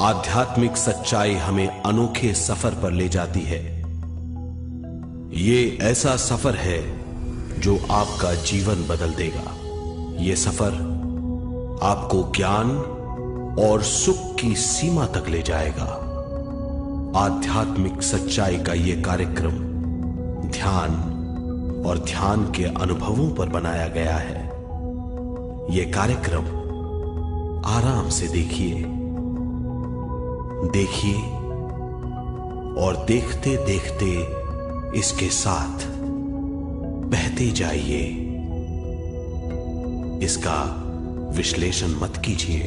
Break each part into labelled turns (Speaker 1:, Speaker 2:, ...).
Speaker 1: आध्यात्मिक सच्चाई हमें अनोखे सफर पर ले जाती है। ये ऐसा सफर है जो आपका जीवन बदल देगा। ये सफर आपको ज्ञान और सुख की सीमा तक ले जाएगा। आध्यात्मिक सच्चाई का यह कार्यक्रम ध्यान और ध्यान के अनुभवों पर बनाया गया है। यह कार्यक्रम आराम से देखिए और देखते देखते इसके साथ बहते जाइए। इसका विश्लेषण मत कीजिए,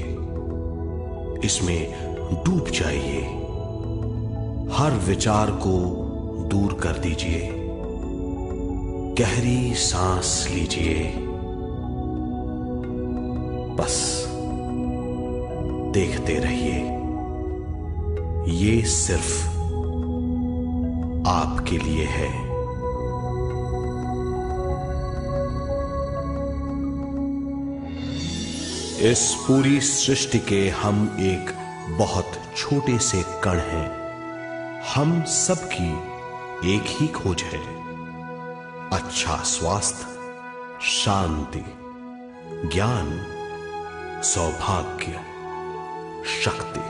Speaker 1: इसमें डूब जाइए। हर विचार को दूर कर दीजिए। गहरी सांस लीजिए। बस देखते रहिए। ये सिर्फ आपके लिए है। इस पूरी सृष्टि के हम एक बहुत छोटे से कण हैं। हम सबकी एक ही खोज है, अच्छा स्वास्थ्य, शांति, ज्ञान, सौभाग्य, शक्ति।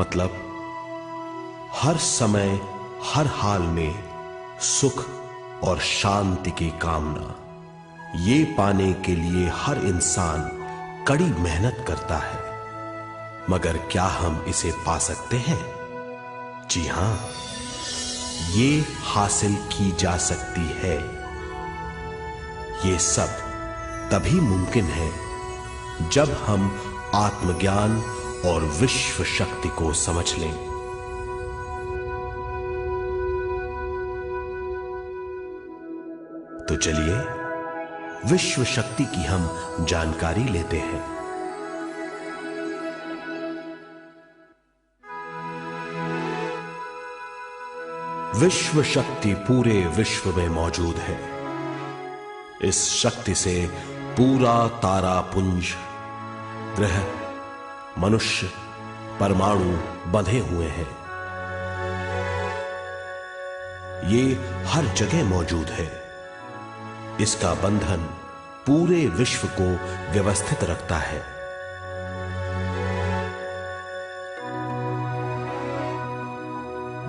Speaker 1: मतलब हर समय हर हाल में सुख और शांति की कामना। ये पाने के लिए हर इंसान कड़ी मेहनत करता है, मगर क्या हम इसे पा सकते हैं? जी हां, ये हासिल की जा सकती है। ये सब तभी मुमकिन है जब हम आत्मज्ञान और विश्व शक्ति को समझ लें। तो चलिए विश्व शक्ति की हम जानकारी लेते हैं। विश्व शक्ति पूरे विश्व में मौजूद है। इस शक्ति से पूरा तारापुंज, ग्रह, मनुष्य, परमाणु बंधे हुए हैं। ये हर जगह मौजूद है। इसका बंधन पूरे विश्व को व्यवस्थित रखता है।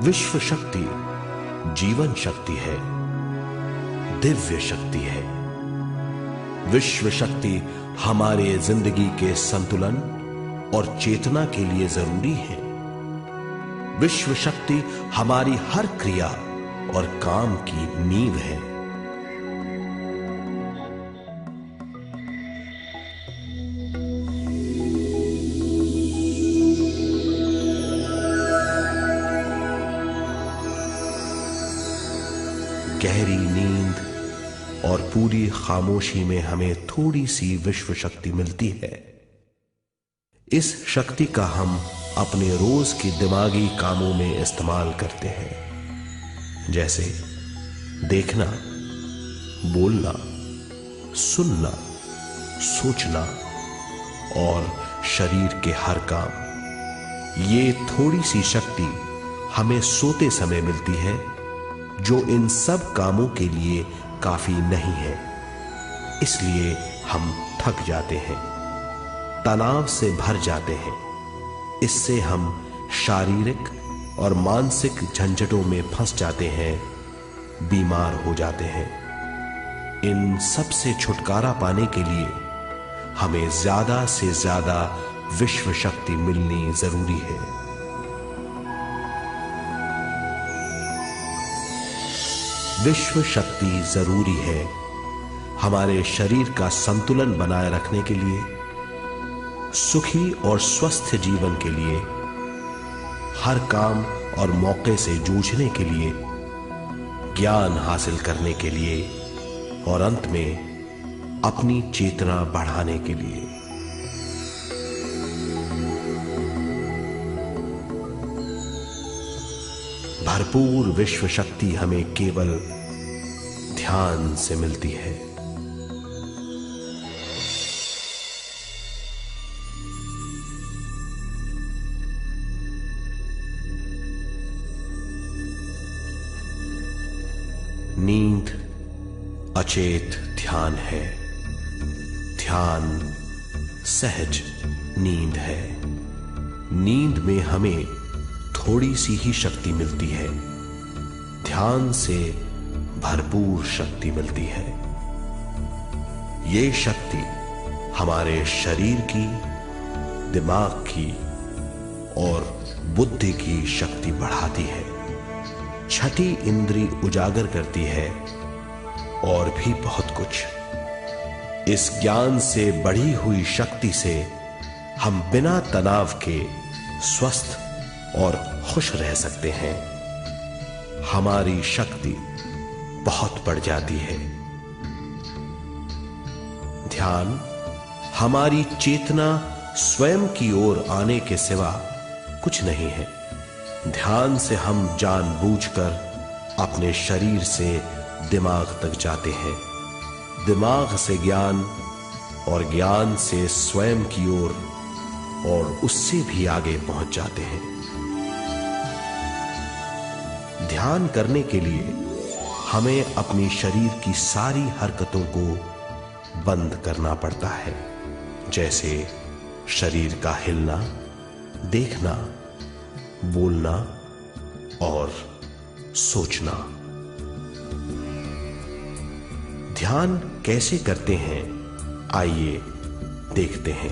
Speaker 1: विश्व शक्ति जीवन शक्ति है, दिव्य शक्ति है। विश्व शक्ति हमारे जिंदगी के संतुलन और चेतना के लिए जरूरी है। विश्व शक्ति हमारी हर क्रिया और काम की नींव है। गहरी नींद और पूरी खामोशी में हमें थोड़ी सी विश्व शक्ति मिलती है। इस शक्ति का हम अपने रोज के दिमागी कामों में इस्तेमाल करते हैं, जैसे देखना, बोलना, सुनना, सोचना और शरीर के हर काम। ये थोड़ी सी शक्ति हमें सोते समय मिलती है, जो इन सब कामों के लिए काफी नहीं है। इसलिए हम थक जाते हैं, तनाव से भर जाते हैं। इससे हम शारीरिक और मानसिक झंझटों में फंस जाते हैं, बीमार हो जाते हैं। इन सब से छुटकारा पाने के लिए हमें ज्यादा से ज्यादा विश्व शक्ति मिलनी जरूरी है। विश्व शक्ति जरूरी है हमारे शरीर का संतुलन बनाए रखने के लिए, सुखी और स्वस्थ जीवन के लिए, हर काम और मौके से जूझने के लिए, ज्ञान हासिल करने के लिए और अंत में अपनी चेतना बढ़ाने के लिए। भरपूर विश्व शक्ति हमें केवल ध्यान से मिलती है। अचेत ध्यान है। ध्यान सहज नींद है। नींद में हमें थोड़ी सी ही शक्ति मिलती है, ध्यान से भरपूर शक्ति मिलती है। ये शक्ति हमारे शरीर की, दिमाग की और बुद्धि की शक्ति बढ़ाती है, छठी इंद्री उजागर करती है और भी बहुत कुछ। इस ज्ञान से बढ़ी हुई शक्ति से हम बिना तनाव के स्वस्थ और खुश रह सकते हैं। हमारी शक्ति बहुत बढ़ जाती है। ध्यान हमारी चेतना स्वयं की ओर आने के सिवा कुछ नहीं है। ध्यान से हम जानबूझकर अपने शरीर से दिमाग तक जाते हैं, दिमाग से ज्ञान और ज्ञान से स्वयं की ओर और उससे भी आगे पहुंच जाते हैं। ध्यान करने के लिए हमें अपनी शरीर की सारी हरकतों को बंद करना पड़ता है, जैसे शरीर का हिलना, देखना, बोलना और सोचना। ध्यान कैसे करते हैं, आइए देखते हैं।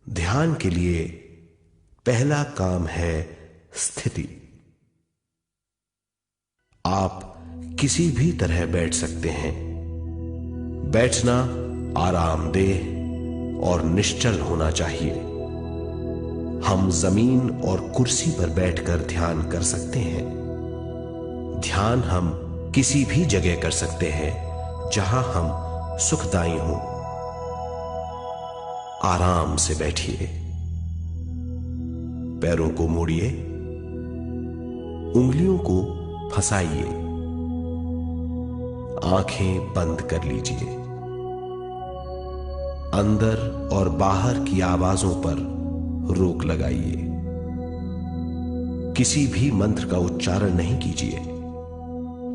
Speaker 1: ध्यान के लिए पहला काम है स्थिति। आप किसी भी तरह बैठ सकते हैं। बैठना आरामदेह और निश्चल होना चाहिए। हम जमीन और कुर्सी पर बैठकर ध्यान कर सकते हैं। ध्यान हम किसी भी जगह कर सकते हैं जहां हम सुखदायी हों। आराम से बैठिए, पैरों को मोड़िए, उंगलियों को फंसाइए, आंखें बंद कर लीजिए। अंदर और बाहर की आवाजों पर रोक लगाइए। किसी भी मंत्र का उच्चारण नहीं कीजिए।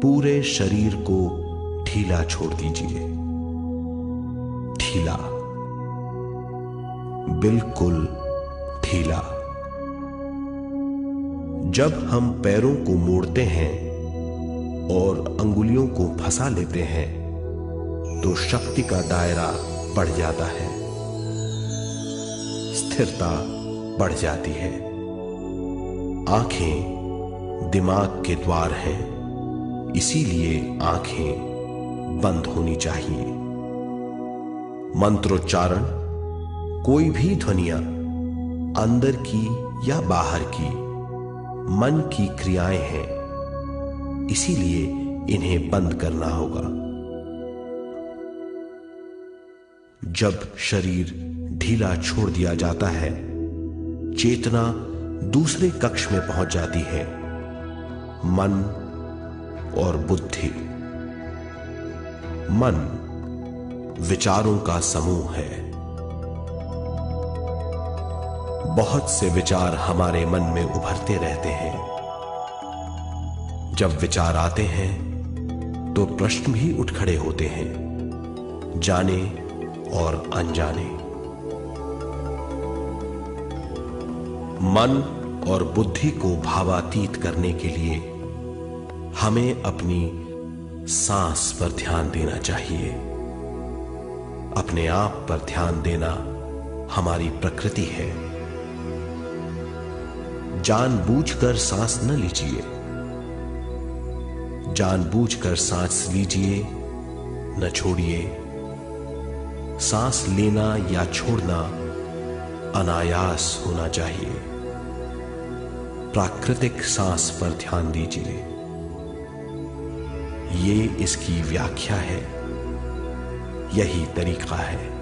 Speaker 1: पूरे शरीर को ढीला छोड़ दीजिए। ढीला, बिल्कुल ढीला। जब हम पैरों को मोड़ते हैं और अंगुलियों को फंसा लेते हैं तो शक्ति का दायरा बढ़ जाता है, स्थिरता बढ़ जाती है। आंखें दिमाग के द्वार हैं, इसीलिए आंखें बंद होनी चाहिए। मंत्रोच्चारण, कोई भी ध्वनियां अंदर की या बाहर की मन की क्रियाएं हैं, इसीलिए इन्हें बंद करना होगा। जब शरीर ढीला छोड़ दिया जाता है, चेतना दूसरे कक्ष में पहुंच जाती है, मन और बुद्धि। मन विचारों का समूह है। बहुत से विचार हमारे मन में उभरते रहते हैं। जब विचार आते हैं तो प्रश्न भी उठ खड़े होते हैं, जाने और अनजाने। मन और बुद्धि को भावातीत करने के लिए हमें अपनी सांस पर ध्यान देना चाहिए। अपने आप पर ध्यान देना हमारी प्रकृति है। जानबूझकर सांस न लीजिए। जानबूझकर सांस लीजिए, न छोड़िए। सांस लेना या छोड़ना अनायास होना चाहिए। प्राकृतिक सांस पर ध्यान दीजिए। ये इसकी व्याख्या है, यही तरीका है।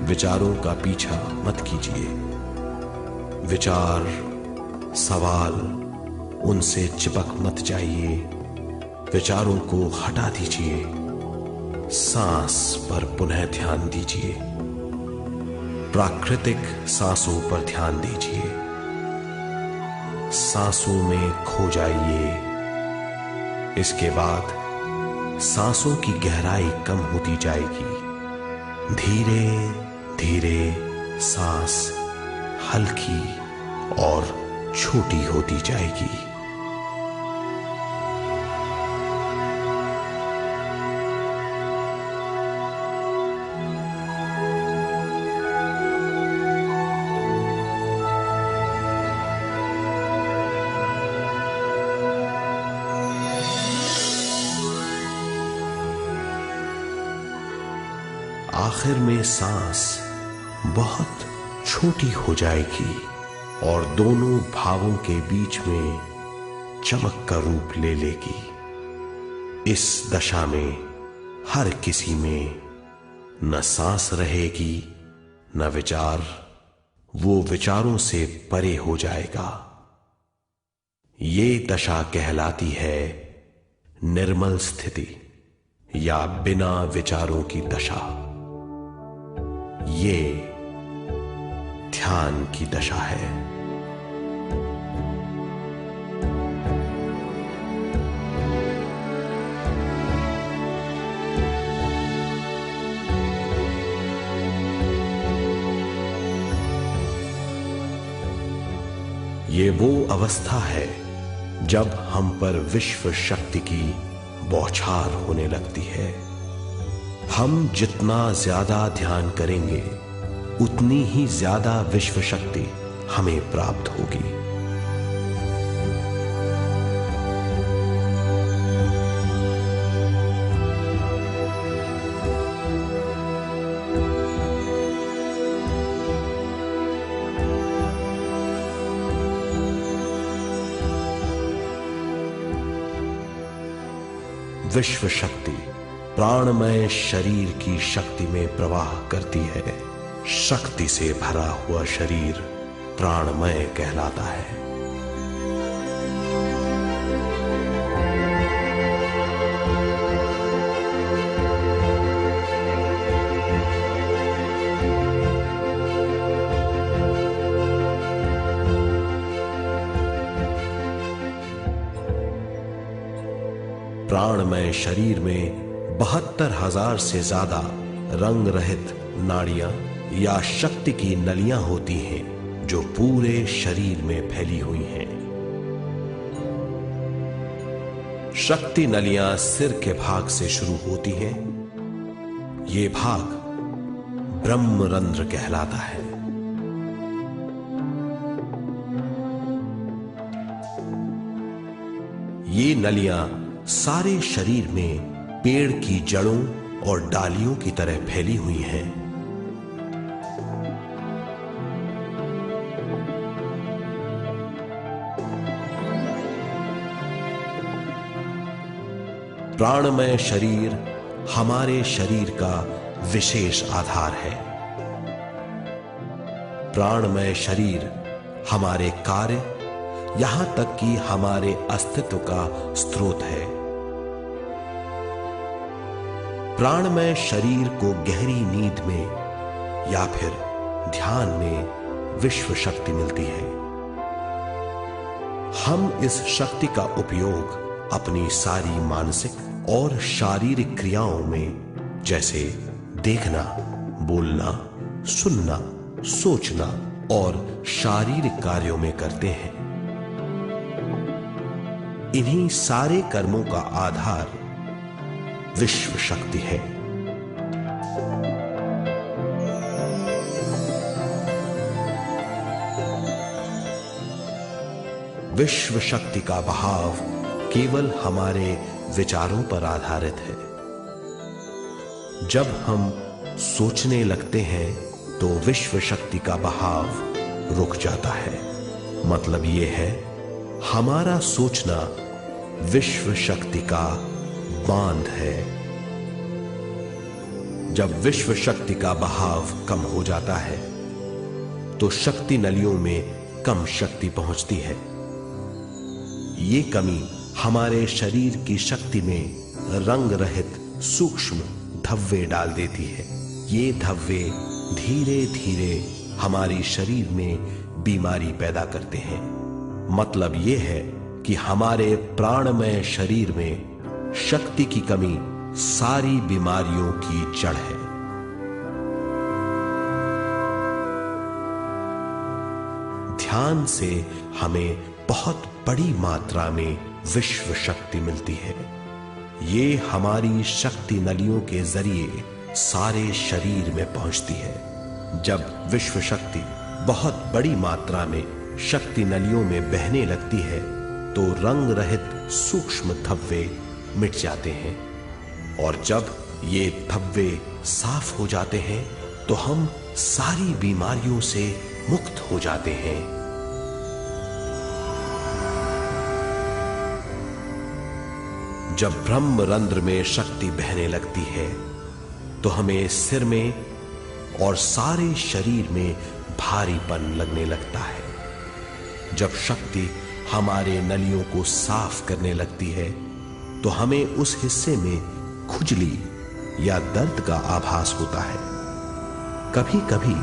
Speaker 1: विचारों का पीछा मत कीजिए। विचार, सवाल, उनसे चिपक मत जाइए। विचारों को हटा दीजिए, सांस पर पुनः ध्यान दीजिए, प्राकृतिक सांसों पर ध्यान दीजिए, सांसों में खो जाइए। इसके बाद सांसों की गहराई कम होती जाएगी। धीरे धीरे सांस हल्की और छोटी होती जाएगी। आखिर में सांस बहुत छोटी हो जाएगी और दोनों भावों के बीच में चमक का रूप ले लेगी। इस दशा में हर किसी में न सांस रहेगी न विचार, वो विचारों से परे हो जाएगा। ये दशा कहलाती है निर्मल स्थिति या बिना विचारों की दशा। ये ध्यान की दशा है। ये वो अवस्था है जब हम पर विश्व शक्ति की बौछार होने लगती है। हम जितना ज्यादा ध्यान करेंगे उतनी ही ज्यादा विश्व शक्ति हमें प्राप्त होगी। विश्व शक्ति प्राणमय शरीर की शक्ति में प्रवाह करती है। शक्ति से भरा हुआ शरीर प्राणमय कहलाता है। प्राणमय शरीर में 72,000 से ज्यादा रंग रहित नाड़ियां या शक्ति की नलियां होती हैं जो पूरे शरीर में फैली हुई हैं। शक्ति नलियां सिर के भाग से शुरू होती हैं। ये भाग ब्रह्मरंध्र कहलाता है। ये नलियां सारे शरीर में पेड़ की जड़ों और डालियों की तरह फैली हुई हैं। प्राणमय शरीर हमारे शरीर का विशेष आधार है। प्राणमय शरीर हमारे कार्य यहां तक कि हमारे अस्तित्व का स्रोत है। प्राणमय शरीर को गहरी नींद में या फिर ध्यान में विश्व शक्ति मिलती है। हम इस शक्ति का उपयोग अपनी सारी मानसिक और शारीरिक क्रियाओं में, जैसे देखना, बोलना, सुनना, सोचना और शारीरिक कार्यों में करते हैं। इन्हीं सारे कर्मों का आधार विश्व शक्ति है। विश्व शक्ति का बहाव केवल हमारे विचारों पर आधारित है। जब हम सोचने लगते हैं तो विश्व शक्ति का बहाव रुक जाता है। मतलब यह है, हमारा सोचना विश्व शक्ति का बांध है। जब विश्व शक्ति का बहाव कम हो जाता है तो शक्ति नलियों में कम शक्ति पहुंचती है। ये कमी हमारे शरीर की शक्ति में रंग रहित सूक्ष्म धब्बे डाल देती है। ये धब्बे धीरे धीरे हमारे शरीर में बीमारी पैदा करते हैं। मतलब ये है कि हमारे प्राणमय शरीर में शक्ति की कमी सारी बीमारियों की जड़ है। ध्यान से हमें बहुत बड़ी मात्रा में विश्व शक्ति मिलती है। ये हमारी शक्ति नलियों के जरिए सारे शरीर में पहुंचती है। जब विश्व शक्ति बहुत बड़ी मात्रा में शक्ति नलियों में बहने लगती है तो रंग रहित सूक्ष्म धब्बे मिट जाते हैं, और जब ये धब्बे साफ हो जाते हैं तो हम सारी बीमारियों से मुक्त हो जाते हैं। जब ब्रह्म रंध्र में शक्ति बहने लगती है तो हमें सिर में और सारे शरीर में भारीपन लगने लगता है। जब शक्ति हमारे नलियों को साफ करने लगती है तो हमें उस हिस्से में खुजली या दर्द का आभास होता है। कभी कभी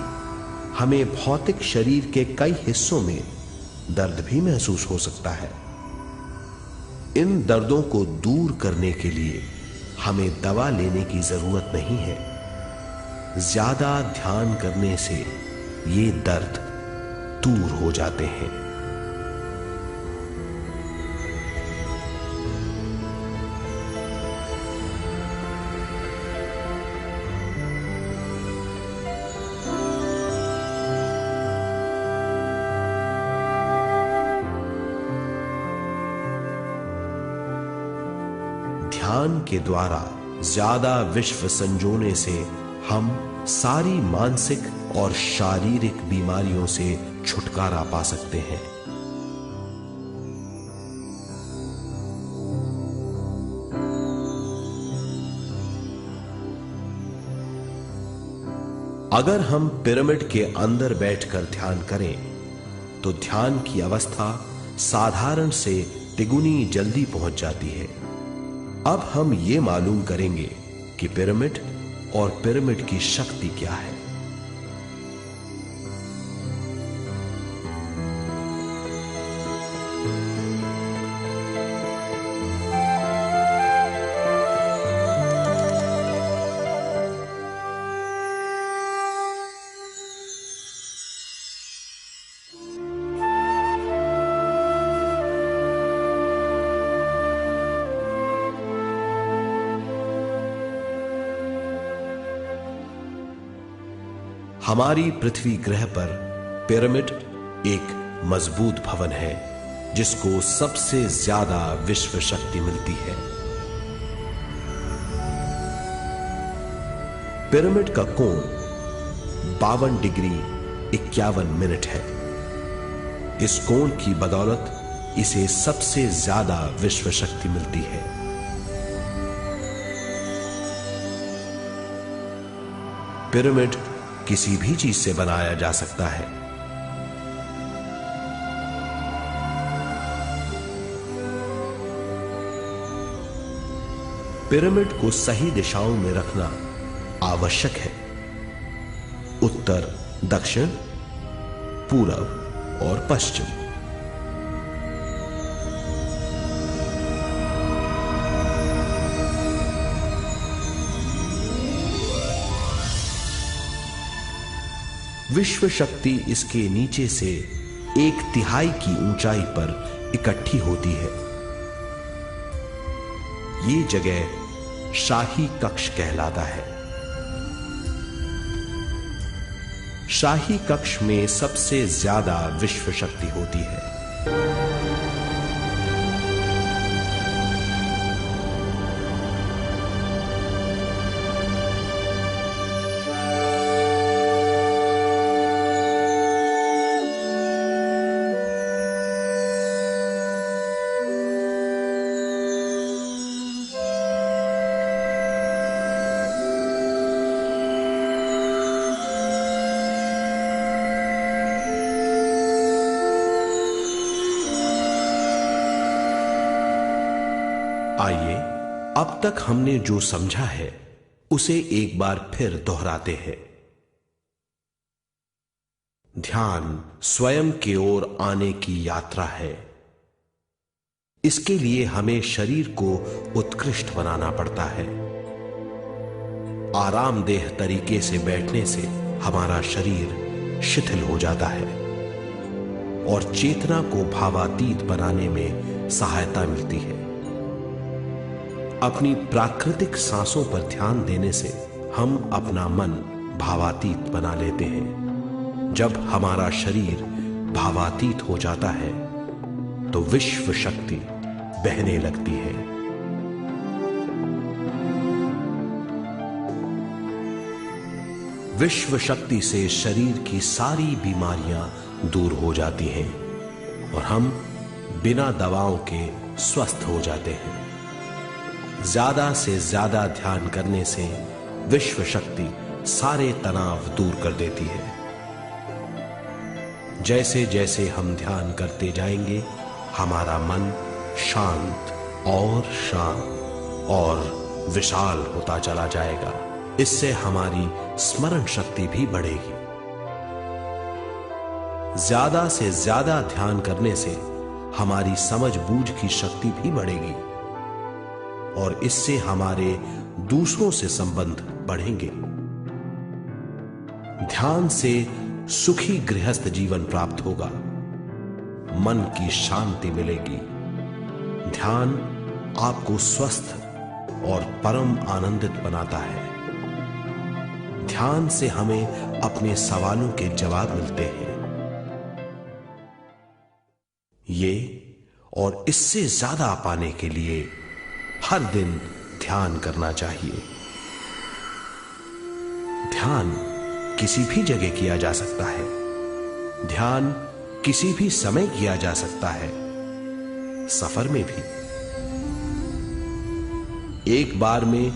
Speaker 1: हमें भौतिक शरीर के कई हिस्सों में दर्द भी महसूस हो सकता है। इन दर्दों को दूर करने के लिए हमें दवा लेने की जरूरत नहीं है। ज्यादा ध्यान करने से ये दर्द दूर हो जाते हैं। ध्यान के द्वारा ज्यादा विश्व संजोने से हम सारी मानसिक और शारीरिक बीमारियों से छुटकारा पा सकते हैं। अगर हम पिरामिड के अंदर बैठकर ध्यान करें तो ध्यान की अवस्था साधारण से तिगुनी जल्दी पहुंच जाती है। अब हम ये मालूम करेंगे कि पिरामिड और पिरामिड की शक्ति क्या है। हमारी पृथ्वी ग्रह पर पिरामिड एक मजबूत भवन है जिसको सबसे ज्यादा विश्व शक्ति मिलती है। पिरामिड का कोण 52 डिग्री 51 मिनट है। इस कोण की बदौलत इसे सबसे ज्यादा विश्व शक्ति मिलती है। पिरामिड किसी भी चीज से बनाया जा सकता है। पिरामिड को सही दिशाओं में रखना आवश्यक है। उत्तर, दक्षिण, पूरब और पश्चिम। विश्व शक्ति इसके नीचे से 1/3 की ऊंचाई पर इकट्ठी होती है। ये जगह शाही कक्ष कहलाता है। शाही कक्ष में सबसे ज्यादा विश्व शक्ति होती है। अब तक हमने जो समझा है उसे एक बार फिर दोहराते हैं। ध्यान स्वयं की ओर आने की यात्रा है। इसके लिए हमें शरीर को उत्कृष्ट बनाना पड़ता है। आरामदेह तरीके से बैठने से हमारा शरीर शिथिल हो जाता है और चेतना को भावातीत बनाने में सहायता मिलती है। अपनी प्राकृतिक सांसों पर ध्यान देने से हम अपना मन भावातीत बना लेते हैं। जब हमारा शरीर भावातीत हो जाता है तो विश्व शक्ति बहने लगती है। विश्व शक्ति से शरीर की सारी बीमारियां दूर हो जाती हैं और हम बिना दवाओं के स्वस्थ हो जाते हैं। ज्यादा से ज्यादा ध्यान करने से विश्व शक्ति सारे तनाव दूर कर देती है। जैसे जैसे हम ध्यान करते जाएंगे हमारा मन शांत और विशाल होता चला जाएगा। इससे हमारी स्मरण शक्ति भी बढ़ेगी। ज्यादा से ज्यादा ध्यान करने से हमारी समझ बूझ की शक्ति भी बढ़ेगी और इससे हमारे दूसरों से संबंध बढ़ेंगे। ध्यान से सुखी गृहस्थ जीवन प्राप्त होगा, मन की शांति मिलेगी। ध्यान आपको स्वस्थ और परम आनंदित बनाता है। ध्यान से हमें अपने सवालों के जवाब मिलते हैं। ये और इससे ज्यादा पाने के लिए हर दिन ध्यान करना चाहिए। ध्यान किसी भी जगह किया जा सकता है। ध्यान किसी भी समय किया जा सकता है, सफर में भी। एक बार में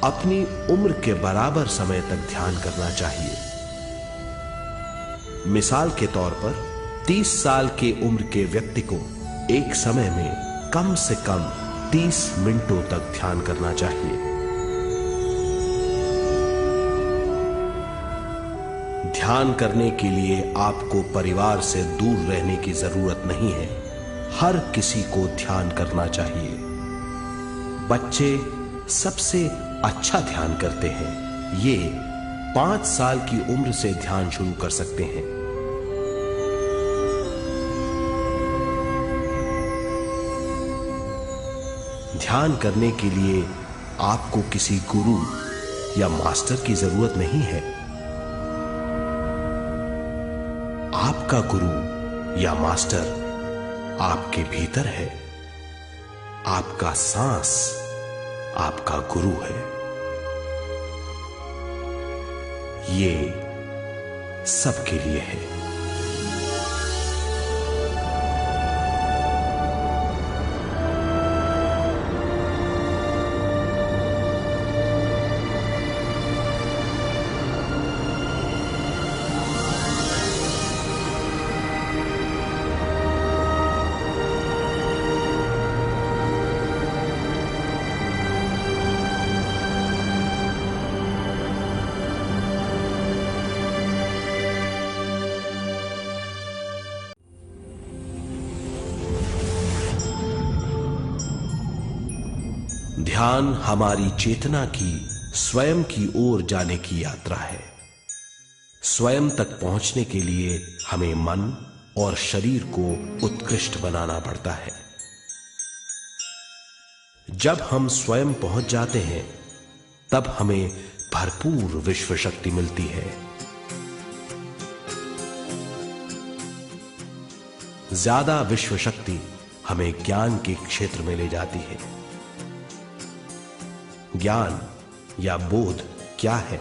Speaker 1: अपनी उम्र के बराबर समय तक ध्यान करना चाहिए। मिसाल के तौर पर 30 साल के उम्र के व्यक्ति को एक समय में कम से कम 30 मिनटों तक ध्यान करना चाहिए। ध्यान करने के लिए आपको परिवार से दूर रहने की जरूरत नहीं है। हर किसी को ध्यान करना चाहिए। बच्चे सबसे अच्छा ध्यान करते हैं। ये 5 साल की उम्र से ध्यान शुरू कर सकते हैं। ध्यान करने के लिए आपको किसी गुरु या मास्टर की जरूरत नहीं है। आपका गुरु या मास्टर आपके भीतर है। आपका सांस आपका गुरु है। ये सबके लिए है। ध्यान हमारी चेतना की स्वयं की ओर जाने की यात्रा है। स्वयं तक पहुंचने के लिए हमें मन और शरीर को उत्कृष्ट बनाना पड़ता है। जब हम स्वयं पहुंच जाते हैं तब हमें भरपूर विश्व शक्ति मिलती है। ज्यादा विश्व शक्ति हमें ज्ञान के क्षेत्र में ले जाती है। ज्ञान या बोध क्या है,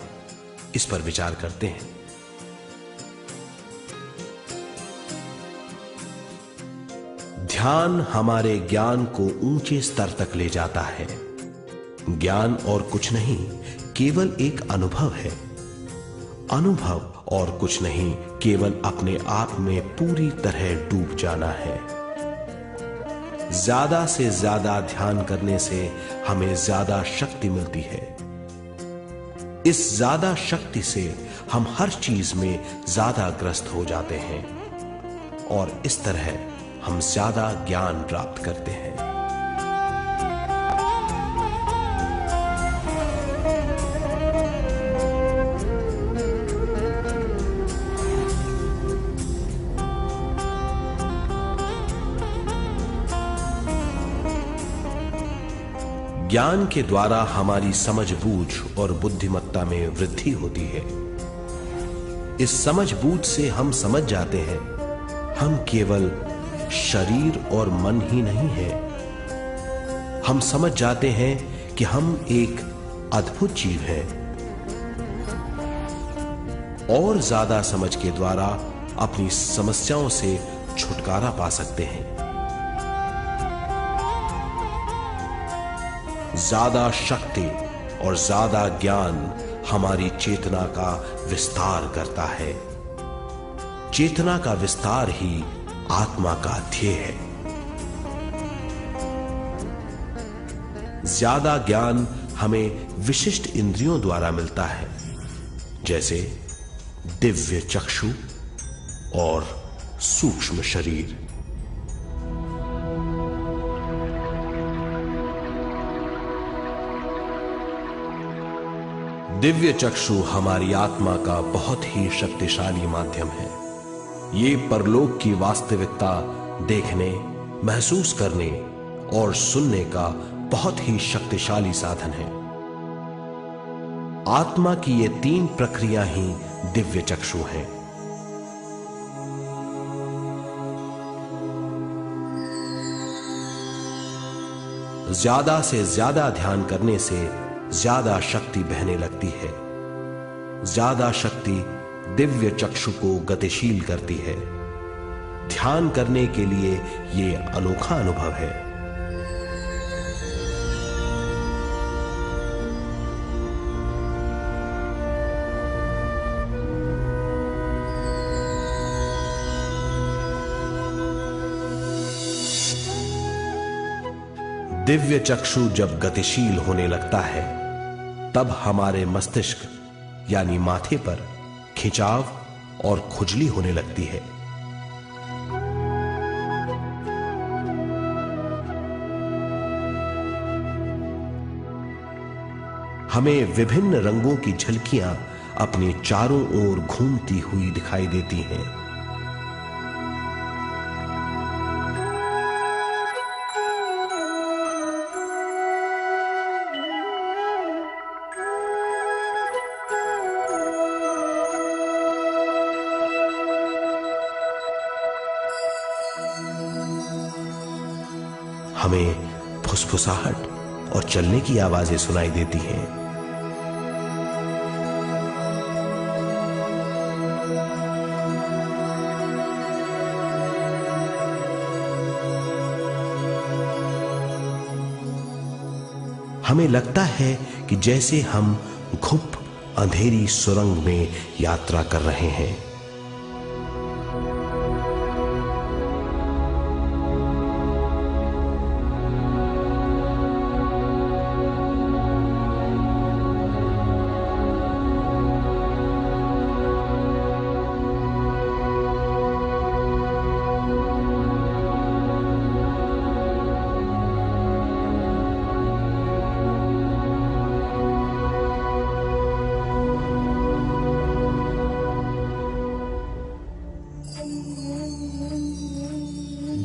Speaker 1: इस पर विचार करते हैं। ध्यान हमारे ज्ञान को ऊंचे स्तर तक ले जाता है। ज्ञान और कुछ नहीं, केवल एक अनुभव है। अनुभव और कुछ नहीं, केवल अपने आप में पूरी तरह डूब जाना है। ज्यादा से ज्यादा ध्यान करने से हमें ज्यादा शक्ति मिलती है। इस ज्यादा शक्ति से हम हर चीज में ज्यादा ग्रस्त हो जाते हैं और इस तरह हम ज्यादा ज्ञान प्राप्त करते हैं। ज्ञान के द्वारा हमारी समझबूझ और बुद्धिमत्ता में वृद्धि होती है। इस समझबूझ से हम समझ जाते हैं हम केवल शरीर और मन ही नहीं है। हम समझ जाते हैं कि हम एक अद्भुत जीव हैं और ज्यादा समझ के द्वारा अपनी समस्याओं से छुटकारा पा सकते हैं। ज्यादा शक्ति और ज्यादा ज्ञान हमारी चेतना का विस्तार करता है। चेतना का विस्तार ही आत्मा का ध्येय है। ज्यादा ज्ञान हमें विशिष्ट इंद्रियों द्वारा मिलता है, जैसे दिव्य चक्षु और सूक्ष्म शरीर। दिव्य चक्षु हमारी आत्मा का बहुत ही शक्तिशाली माध्यम है। ये परलोक की वास्तविकता देखने, महसूस करने और सुनने का बहुत ही शक्तिशाली साधन है। आत्मा की ये 3 प्रक्रिया ही दिव्य चक्षु हैं। ज्यादा से ज्यादा ध्यान करने से ज्यादा शक्ति बहने लगती है। ज्यादा शक्ति दिव्य चक्षु को गतिशील करती है। ध्यान करने के लिए यह अनोखा अनुभव है। दिव्य चक्षु जब गतिशील होने लगता है तब हमारे मस्तिष्क यानी माथे पर खिंचाव और खुजली होने लगती है। हमें विभिन्न रंगों की झलकियां अपने चारों ओर घूमती हुई दिखाई देती हैं। हमें फुसफुसाहट और चलने की आवाजें सुनाई देती हैं। हमें लगता है कि जैसे हम घुप अंधेरी सुरंग में यात्रा कर रहे हैं।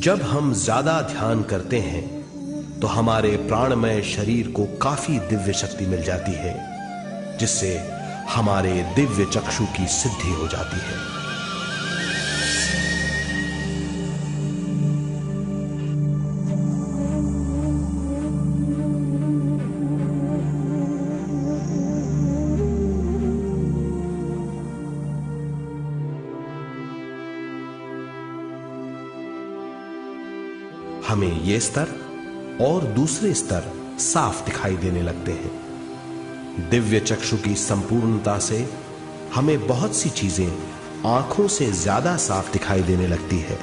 Speaker 1: जब हम ज्यादा ध्यान करते हैं तो हमारे प्राणमय शरीर को काफी दिव्य शक्ति मिल जाती है, जिससे हमारे दिव्य चक्षु की सिद्धि हो जाती है। हमें ये स्तर और दूसरे स्तर साफ दिखाई देने लगते हैं। दिव्य चक्षु की संपूर्णता से हमें बहुत सी चीजें आंखों से ज्यादा साफ दिखाई देने लगती है।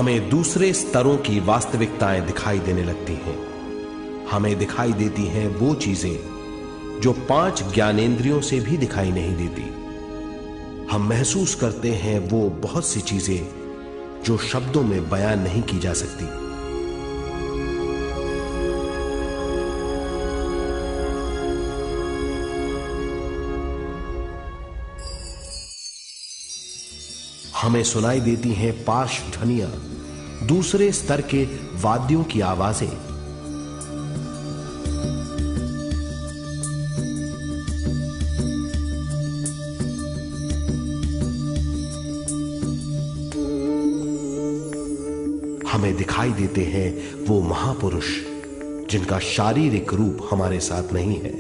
Speaker 1: हमें दूसरे स्तरों की वास्तविकताएं दिखाई देने लगती हैं। हमें दिखाई देती हैं वो चीजें जो 5 ज्ञानेंद्रियों से भी दिखाई नहीं देती। हम महसूस करते हैं वो बहुत सी चीजें जो शब्दों में बयान नहीं की जा सकती। हमें सुनाई देती हैं पार्श्व ध्वनियां, दूसरे स्तर के वाद्यों की आवाजें। हमें दिखाई देते हैं वो महापुरुष जिनका शारीरिक रूप हमारे साथ नहीं है।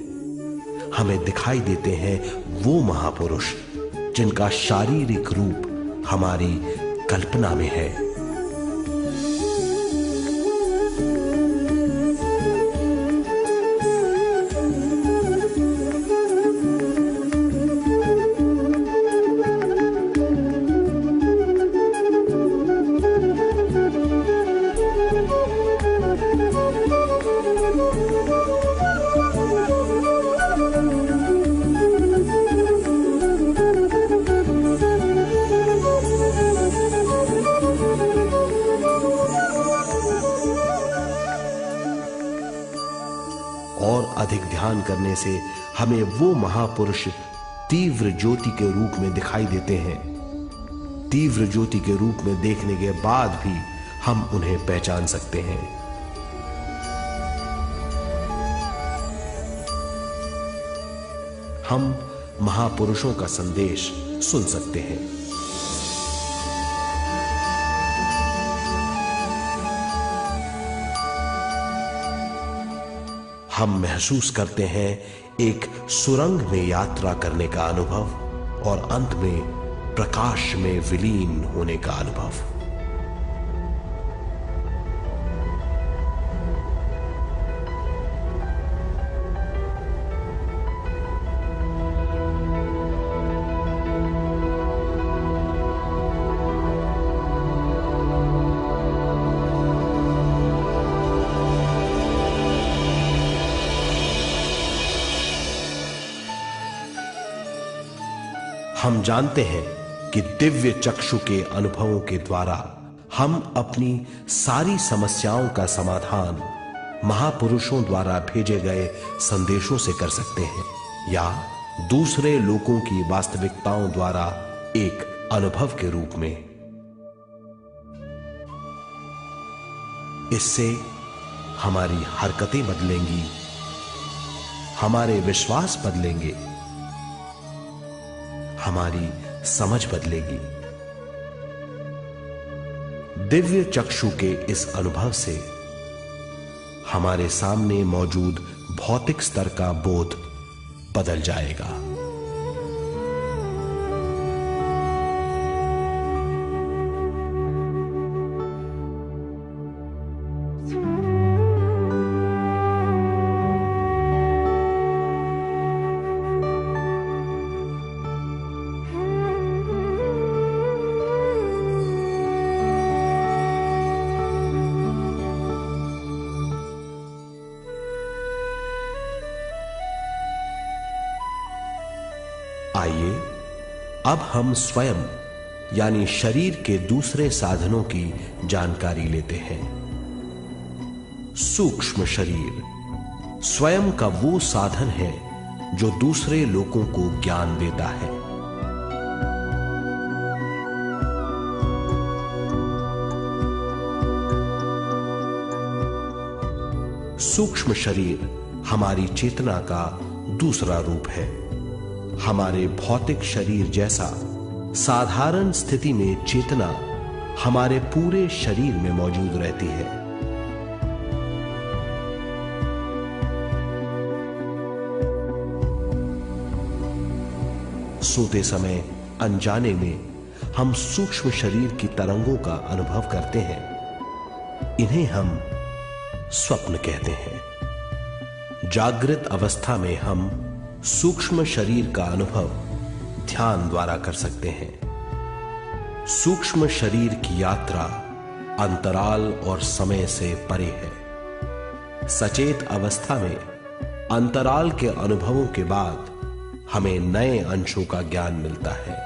Speaker 1: हमें दिखाई देते हैं वो महापुरुष जिनका शारीरिक रूप हमारी कल्पना में है। और अधिक ध्यान करने से हमें वो महापुरुष तीव्र ज्योति के रूप में दिखाई देते हैं। तीव्र ज्योति के रूप में देखने के बाद भी हम उन्हें पहचान सकते हैं। हम महापुरुषों का संदेश सुन सकते हैं। हम महसूस करते हैं एक सुरंग में यात्रा करने का अनुभव और अंत में प्रकाश में विलीन होने का अनुभव। हम जानते हैं कि दिव्य चक्षु के अनुभवों के द्वारा हम अपनी सारी समस्याओं का समाधान महापुरुषों द्वारा भेजे गए संदेशों से कर सकते हैं या दूसरे लोगों की वास्तविकताओं द्वारा एक अनुभव के रूप में। इससे हमारी हरकतें बदलेंगी, हमारे विश्वास बदलेंगे, हमारी समझ बदलेगी। दिव्य चक्षु के इस अनुभव से हमारे सामने मौजूद भौतिक स्तर का बोध बदल जाएगा। आइए अब हम स्वयं यानी शरीर के दूसरे साधनों की जानकारी लेते हैं। सूक्ष्म शरीर स्वयं का वो साधन है जो दूसरे लोगों को ज्ञान देता है। सूक्ष्म शरीर हमारी चेतना का दूसरा रूप है। हमारे भौतिक शरीर जैसा साधारण स्थिति में चेतना हमारे पूरे शरीर में मौजूद रहती है। सोते समय अनजाने में हम सूक्ष्म शरीर की तरंगों का अनुभव करते हैं। इन्हें हम स्वप्न कहते हैं। जागृत अवस्था में हम सूक्ष्म शरीर का अनुभव ध्यान द्वारा कर सकते हैं। सूक्ष्म शरीर की यात्रा अंतराल और समय से परे है। सचेत अवस्था में अंतराल के अनुभवों के बाद हमें नए अंशों का ज्ञान मिलता है।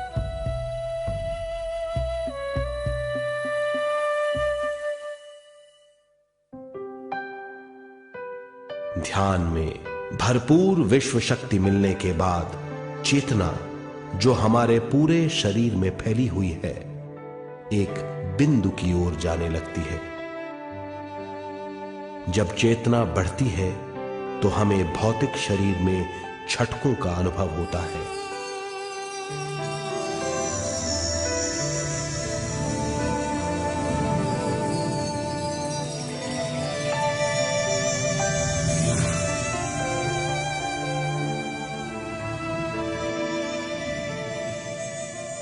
Speaker 1: ध्यान में भरपूर विश्व शक्ति मिलने के बाद चेतना, जो हमारे पूरे शरीर में फैली हुई है, एक बिंदु की ओर जाने लगती है। जब चेतना बढ़ती है तो हमें भौतिक शरीर में झटकों का अनुभव होता है।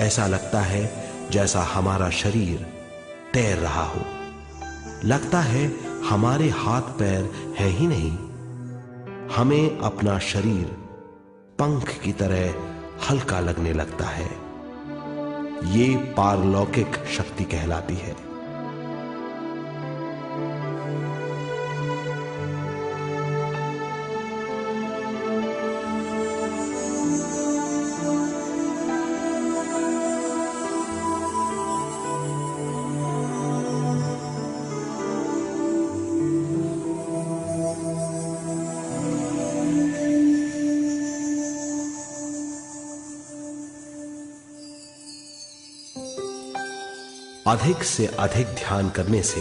Speaker 1: ऐसा लगता है जैसा हमारा शरीर तैर रहा हो। लगता है हमारे हाथ पैर हैं ही नहीं। हमें अपना शरीर पंख की तरह हल्का लगने लगता है। ये पारलौकिक शक्ति कहलाती है। अधिक से अधिक ध्यान करने से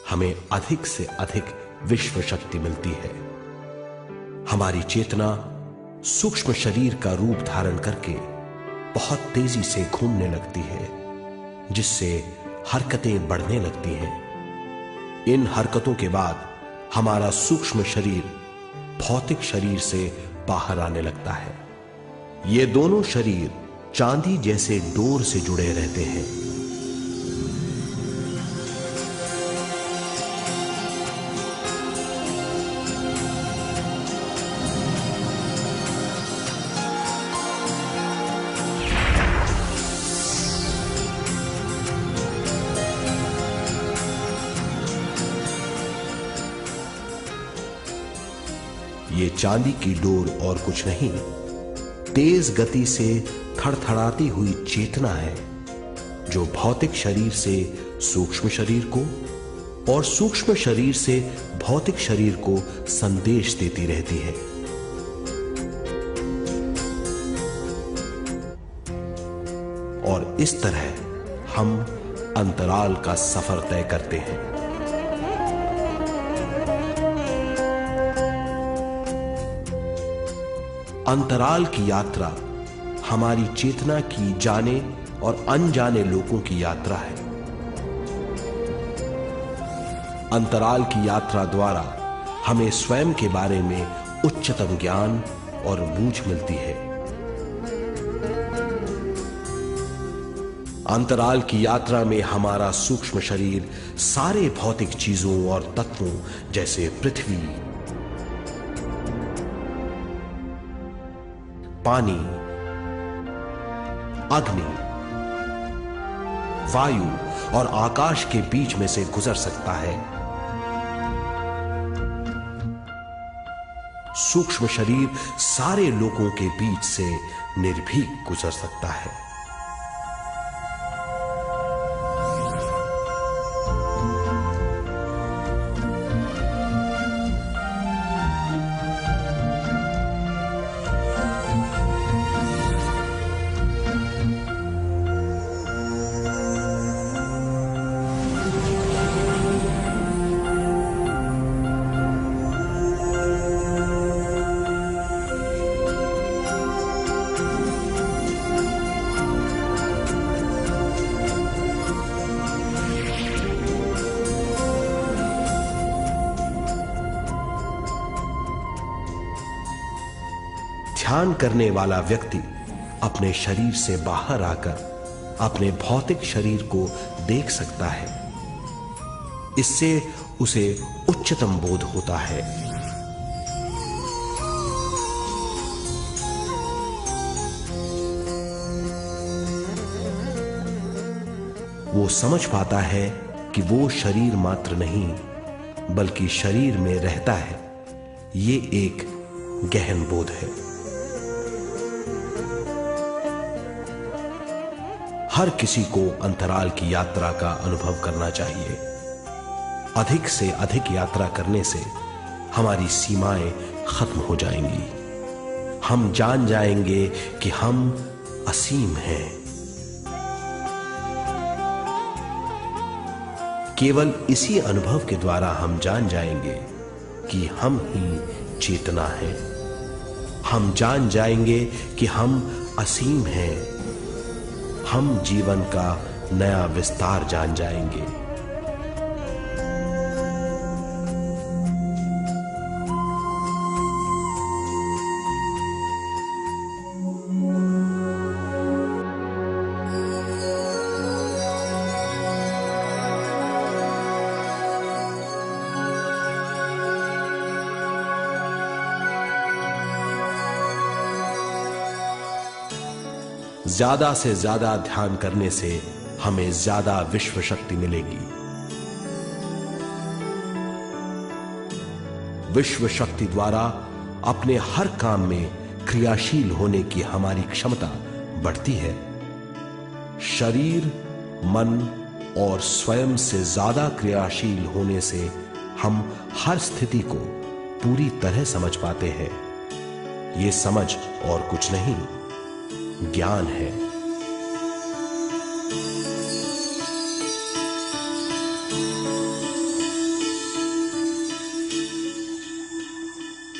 Speaker 1: हमें अधिक से अधिक विश्व शक्ति मिलती है। हमारी चेतना सूक्ष्म शरीर का रूप धारण करके बहुत तेजी से घूमने लगती है, जिससे हरकतें बढ़ने लगती हैं। इन हरकतों के बाद हमारा सूक्ष्म शरीर भौतिक शरीर से बाहर आने लगता है। ये दोनों शरीर चांदी जैसे डोर से जुड़े रहते हैं। ये चांदी की डोर और कुछ नहीं, तेज गति से थड़थड़ाती हुई चेतना है, जो भौतिक शरीर से सूक्ष्म शरीर को और सूक्ष्म शरीर से भौतिक शरीर को संदेश देती रहती है। और इस तरह हम अंतराल का सफर तय करते हैं। अंतराल की यात्रा हमारी चेतना की जाने और अनजाने लोगों की यात्रा है। अंतराल की यात्रा द्वारा हमें स्वयं के बारे में उच्चतम ज्ञान और बूझ मिलती है। अंतराल की यात्रा में हमारा सूक्ष्म शरीर सारे भौतिक चीजों और तत्वों जैसे पृथ्वी, पानी, अग्नि, वायु और आकाश के बीच में से गुजर सकता है। सूक्ष्म शरीर सारे लोगों के बीच से निर्भीक गुजर सकता है। ध्यान करने वाला व्यक्ति अपने शरीर से बाहर आकर अपने भौतिक शरीर को देख सकता है। इससे उसे उच्चतम बोध होता है। वो समझ पाता है कि वो शरीर मात्र नहीं बल्कि शरीर में रहता है, ये एक गहन बोध है। हर किसी को अंतराल की यात्रा का अनुभव करना चाहिए। अधिक से अधिक यात्रा करने से हमारी सीमाएं खत्म हो जाएंगी। हम जान जाएंगे कि हम असीम हैं। केवल इसी अनुभव के द्वारा हम जान जाएंगे कि हम ही चेतना हैं। हम जान जाएंगे कि हम असीम हैं। हम जीवन का नया विस्तार जान जाएंगे। ज्यादा से ज्यादा ध्यान करने से हमें ज्यादा विश्व शक्ति मिलेगी। विश्व शक्ति द्वारा अपने हर काम में क्रियाशील होने की हमारी क्षमता बढ़ती है। शरीर, मन और स्वयं से ज्यादा क्रियाशील होने से हम हर स्थिति को पूरी तरह समझ पाते हैं। ये समझ और कुछ नहीं, ज्ञान है।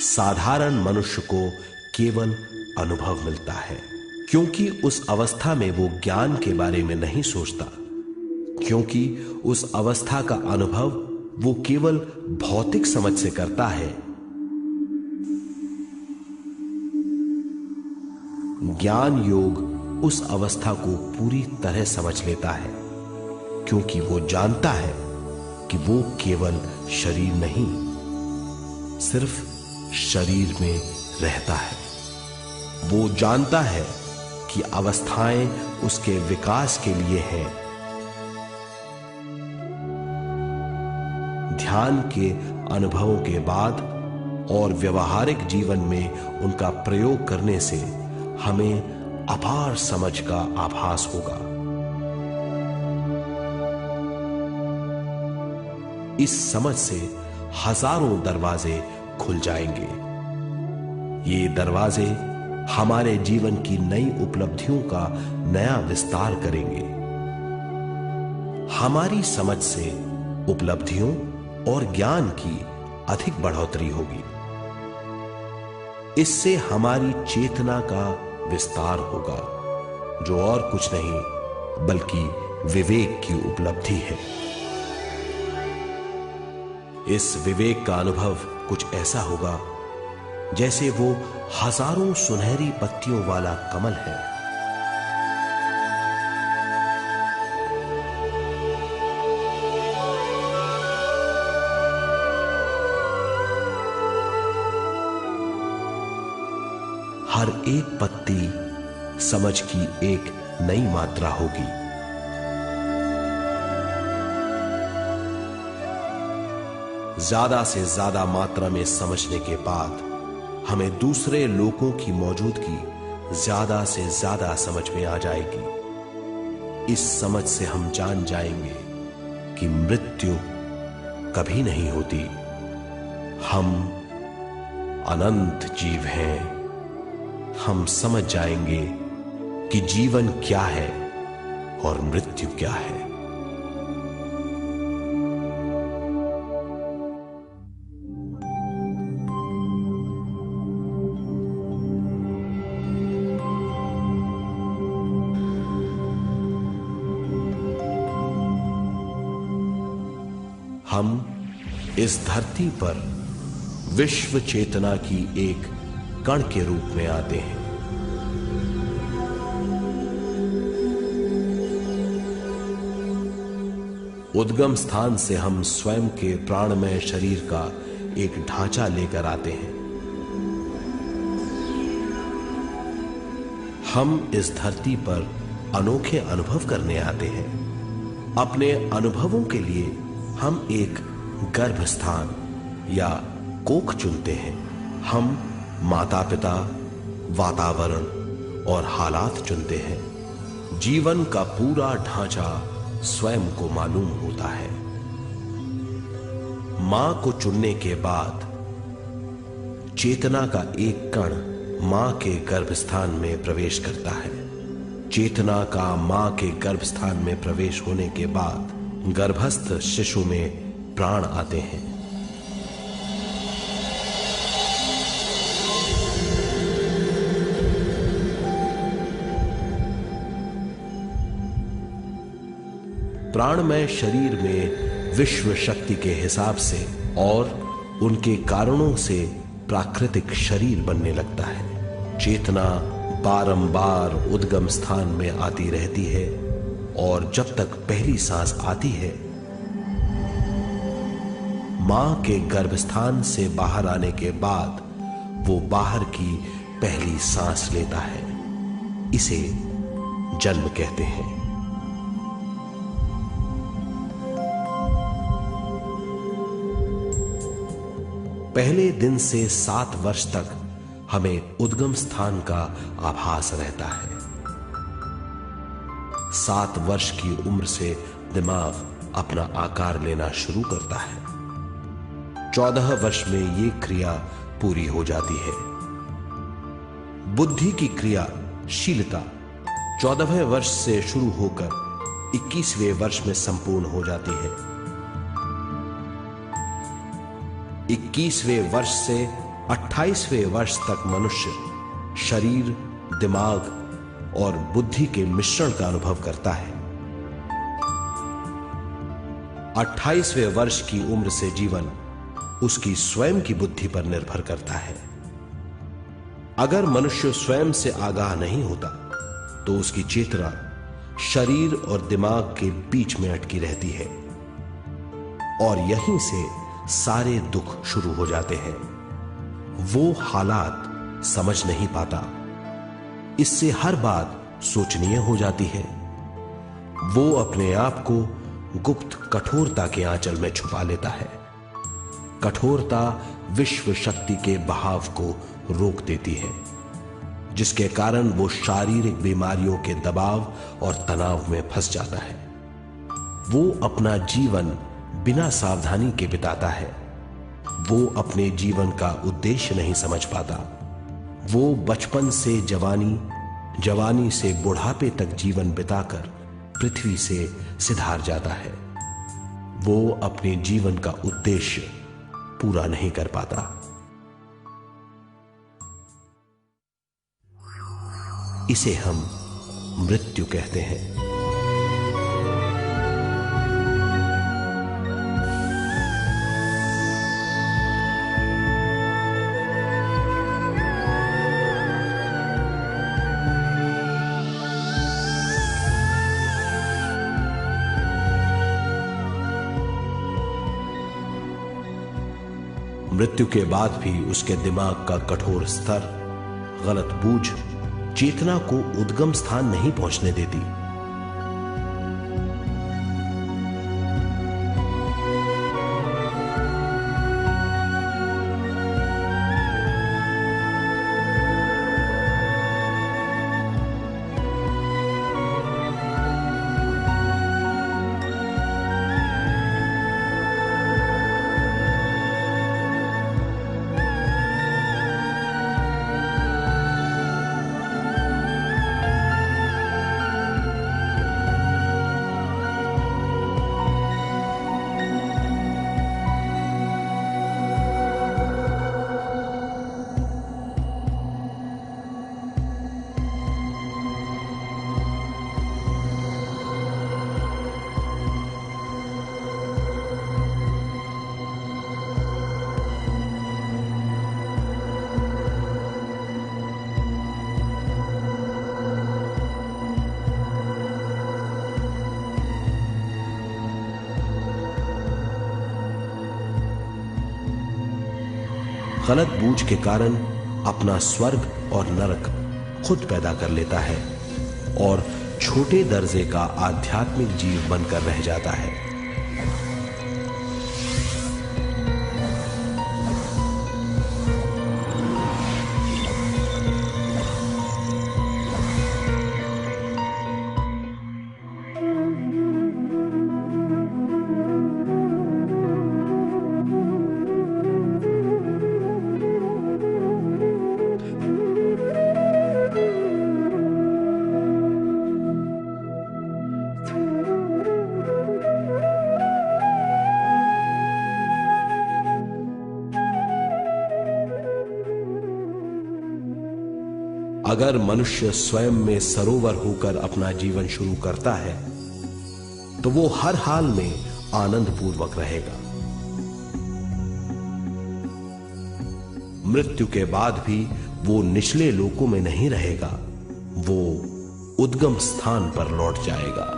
Speaker 1: साधारण मनुष्य को केवल अनुभव मिलता है, क्योंकि उस अवस्था में वो ज्ञान के बारे में नहीं सोचता, क्योंकि उस अवस्था का अनुभव वो केवल भौतिक समझ से करता है। ज्ञान योग उस अवस्था को पूरी तरह समझ लेता है, क्योंकि वो जानता है कि वो केवल शरीर नहीं, सिर्फ शरीर में रहता है। वो जानता है कि अवस्थाएं उसके विकास के लिए हैं। ध्यान के अनुभवों के बाद और व्यवहारिक जीवन में उनका प्रयोग करने से हमें अपार समझ का आभास होगा। इस समझ से हजारों दरवाजे खुल जाएंगे। ये दरवाजे हमारे जीवन की नई उपलब्धियों का नया विस्तार करेंगे। हमारी समझ से उपलब्धियों और ज्ञान की अधिक बढ़ोतरी होगी। इससे हमारी चेतना का विस्तार होगा, जो और कुछ नहीं बल्कि विवेक की उपलब्धि है। इस विवेक का अनुभव कुछ ऐसा होगा जैसे वो हजारों सुनहरी पत्तियों वाला कमल है। हर एक पत्ती समझ की एक नई मात्रा होगी। ज्यादा से ज्यादा मात्रा में समझने के बाद हमें दूसरे लोगों की मौजूदगी ज्यादा से ज्यादा समझ में आ जाएगी। इस समझ से हम जान जाएंगे कि मृत्यु कभी नहीं होती। हम अनंत जीव हैं। हम समझ जाएंगे कि जीवन क्या है और मृत्यु क्या है। हम इस धरती पर विश्व चेतना की एक कण के रूप में आते हैं। उद्गम स्थान से हम स्वयं के प्राणमय शरीर का एक ढांचा लेकर आते हैं। हम इस धरती पर अनोखे अनुभव करने आते हैं। अपने अनुभवों के लिए हम एक गर्भस्थान या कोख चुनते हैं। हम माता पिता, वातावरण और हालात चुनते हैं। जीवन का पूरा ढांचा स्वयं को मालूम होता है। मां को चुनने के बाद चेतना का एक कण मां के गर्भस्थान में प्रवेश करता है। चेतना का मां के गर्भस्थान में प्रवेश होने के बाद गर्भस्थ शिशु में प्राण आते हैं। प्राणमय शरीर में विश्व शक्ति के हिसाब से और उनके कारणों से प्राकृतिक शरीर बनने लगता है। चेतना बारंबार उद्गम स्थान में आती रहती है और जब तक पहली सांस आती है, मां के गर्भस्थान से बाहर आने के बाद वो बाहर की पहली सांस लेता है। इसे जन्म कहते हैं। पहले दिन से 7 वर्ष तक हमें उद्गम स्थान का आभास रहता है। 7 वर्ष की उम्र से दिमाग अपना आकार लेना शुरू करता है। 14 वर्ष में यह क्रिया पूरी हो जाती है। बुद्धि की क्रियाशीलता 14वें वर्ष से शुरू होकर 21वें वर्ष में संपूर्ण हो जाती है। 21वें वर्ष से 28वें वर्ष तक मनुष्य शरीर, दिमाग और बुद्धि के मिश्रण का अनुभव करता है। 28वें वर्ष की उम्र से जीवन उसकी स्वयं की बुद्धि पर निर्भर करता है। अगर मनुष्य स्वयं से आगाह नहीं होता तो उसकी चेतना शरीर और दिमाग के बीच में अटकी रहती है और यहीं से सारे दुख शुरू हो जाते हैं। वो हालात समझ नहीं पाता, इससे हर बात सोचनीय हो जाती है। वो अपने आप को गुप्त कठोरता के आंचल में छुपा लेता है। कठोरता विश्व शक्ति के बहाव को रोक देती है, जिसके कारण वो शारीरिक बीमारियों के दबाव और तनाव में फंस जाता है। वो अपना जीवन बिना सावधानी के बिताता है। वो अपने जीवन का उद्देश्य नहीं समझ पाता। वो बचपन से जवानी, जवानी से बुढ़ापे तक जीवन बिताकर पृथ्वी से सिधार जाता है। वो अपने जीवन का उद्देश्य पूरा नहीं कर पाता। इसे हम मृत्यु कहते हैं। मृत्यु के बाद भी उसके दिमाग का कठोर स्तर, गलत बूझ चेतना को उद्गम स्थान नहीं पहुंचने देती। गलत बूझ के कारण अपना स्वर्ग और नरक खुद पैदा कर लेता है और छोटे दर्जे का आध्यात्मिक जीव बनकर रह जाता है। अगर मनुष्य स्वयं में सरोवर होकर अपना जीवन शुरू करता है तो वो हर हाल में आनंद पूर्वक रहेगा। मृत्यु के बाद भी वो निचले लोकों में नहीं रहेगा, वो उद्गम स्थान पर लौट जाएगा।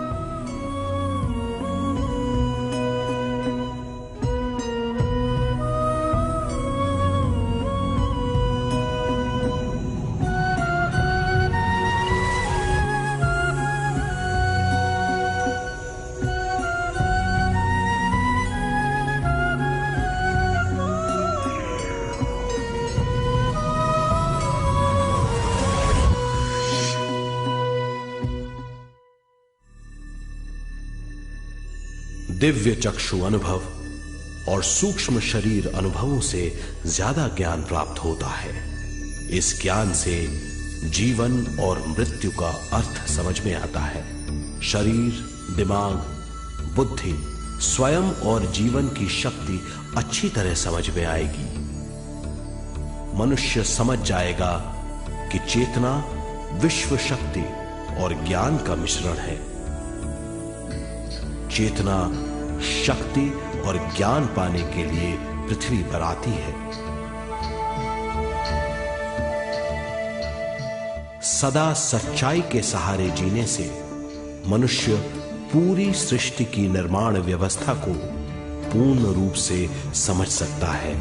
Speaker 1: दिव्य चक्षु अनुभव और सूक्ष्म शरीर अनुभवों से ज्यादा ज्ञान प्राप्त होता है। इस ज्ञान से जीवन और मृत्यु का अर्थ समझ में आता है। शरीर, दिमाग, बुद्धि, स्वयं और जीवन की शक्ति अच्छी तरह समझ में आएगी। मनुष्य समझ जाएगा कि चेतना विश्व शक्ति और ज्ञान का मिश्रण है। चेतना शक्ति और ज्ञान पाने के लिए पृथ्वी पर आती है। सदा सच्चाई के सहारे जीने से मनुष्य पूरी सृष्टि की निर्माण व्यवस्था को पूर्ण रूप से समझ सकता है।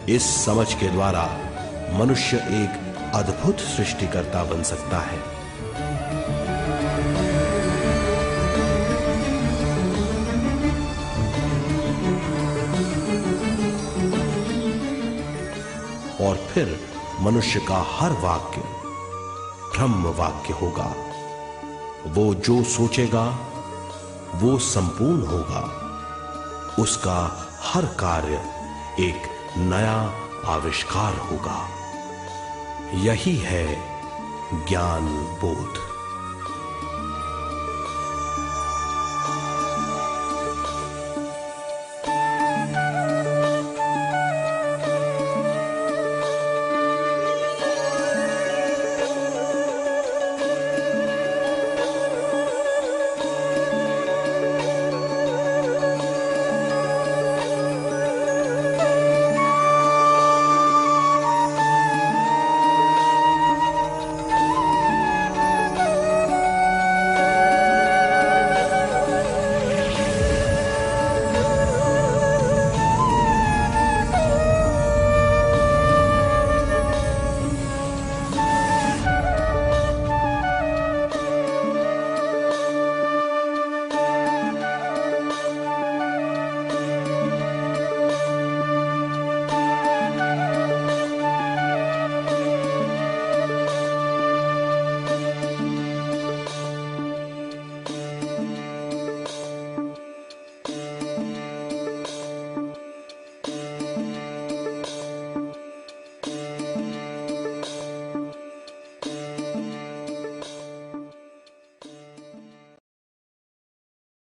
Speaker 1: इस समझ के द्वारा मनुष्य एक अद्भुत सृष्टिकर्ता बन सकता है। और फिर मनुष्य का हर वाक्य ब्रह्म वाक्य होगा। वो जो सोचेगा वो संपूर्ण होगा। उसका हर कार्य एक नया आविष्कार होगा। यही है ज्ञान बोध।